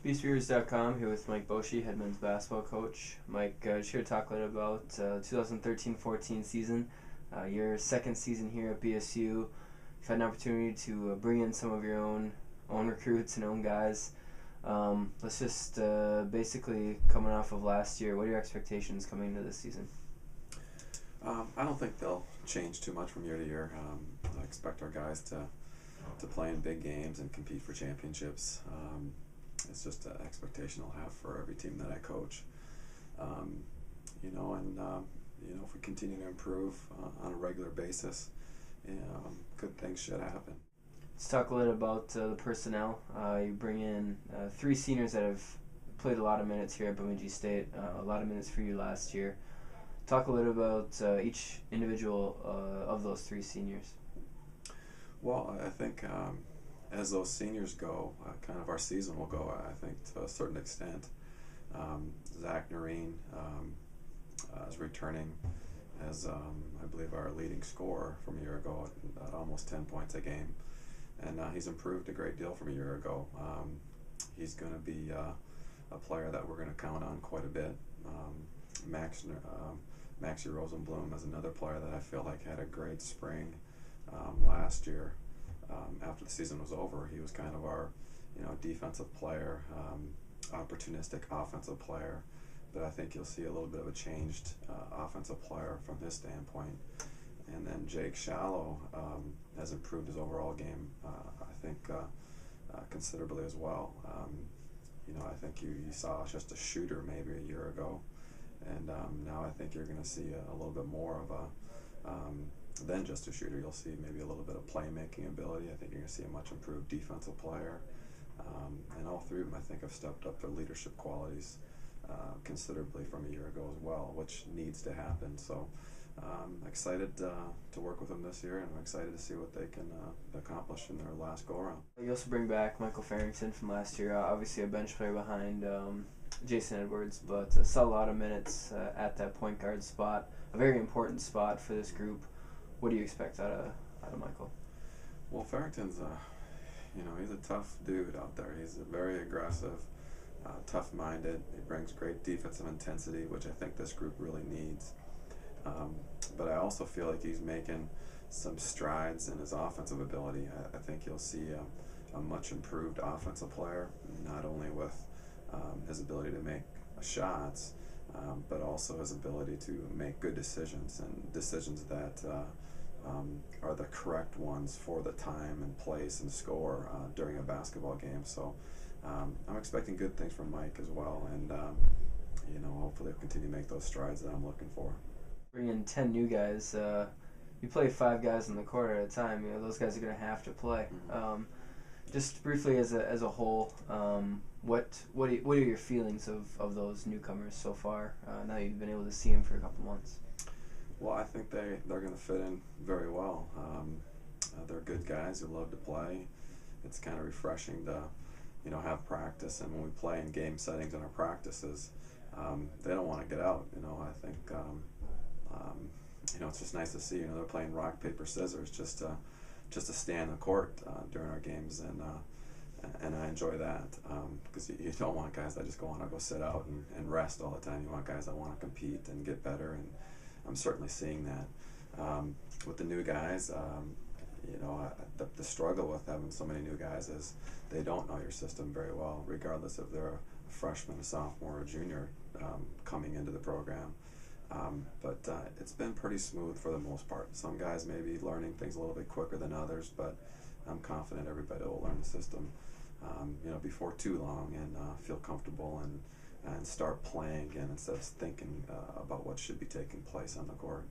BeastViewers.com here with Mike Boschee, head men's basketball coach. Mike, just here to talk a little about 2013-14 season, your second season here at BSU. You've had an opportunity to bring in some of your own recruits and own guys. Let's just basically, coming off of last year, what are your expectations coming into this season? I don't think they'll change too much from year to year. I expect our guys to play in big games and compete for championships. It's just an expectation I'll have for every team that I coach. If we continue to improve on a regular basis, good things should happen. Let's talk a little about the personnel. You bring in 3 seniors that have played a lot of minutes here at Bemidji State, a lot of minutes for you last year. Talk a little about each individual of those 3 seniors. Well, I think as those seniors go, kind of our season will go, I think, to a certain extent. Zach Noreen is returning as, I believe, our leading scorer from a year ago at almost 10 points a game. And he's improved a great deal from a year ago. He's going to be a player that we're going to count on quite a bit. Maxie Rosenblum is another player that I feel like had a great spring last year. After the season was over, he was kind of our defensive player, opportunistic offensive player. But I think you'll see a little bit of a changed offensive player from his standpoint. And then Jake Shallow has improved his overall game, I think, considerably as well. I think you saw just a shooter maybe a year ago, and now I think you're going to see a little bit more of than just a shooter. You'll see maybe a little bit of playmaking ability. I think you're going to see a much improved defensive player. And all 3 of them, I think, have stepped up their leadership qualities considerably from a year ago as well, which needs to happen. So I'm excited to work with them this year, and I'm excited to see what they can accomplish in their last go-around. You also bring back Michaelrington from last year, obviously a bench player behind Jason Edwards, but saw a lot of minutes at that point guard spot, a very important spot for this group. What do you expect out of Michael? Well, Farrington's he's a tough dude out there. He's very aggressive, tough-minded. He brings great defensive intensity, which I think this group really needs. But I also feel like he's making some strides in his offensive ability. I think you'll see a much improved offensive player, not only with his ability to make shots, but also his ability to make good decisions, and decisions that are the correct ones for the time and place and score during a basketball game. So I'm expecting good things from Mike as well, and hopefully he'll continue to make those strides that I'm looking for. Bring in 10 new guys. You play 5 guys on the court at a time. Those guys are going to have to play. Mm-hmm. Just briefly, as a whole, what are your feelings of those newcomers so far? Now you've been able to see them for a couple months. Well, I think they're going to fit in very well. They're good guys who love to play. It's kind of refreshing to have practice, and when we play in game settings in our practices, they don't want to get out. I think it's just nice to see. They're playing rock, paper, scissors just to stay on the court during our games, and I enjoy that because you don't want guys that just want to go sit out and rest all the time. You want guys that want to compete and get better, and I'm certainly seeing that with the new guys. The struggle with having so many new guys is they don't know your system very well, regardless if they're a freshman, a sophomore, or a junior coming into the program. But it's been pretty smooth for the most part. Some guys may be learning things a little bit quicker than others, but I'm confident everybody will learn the system before too long and feel comfortable and start playing again instead of thinking about what should be taking place on the court.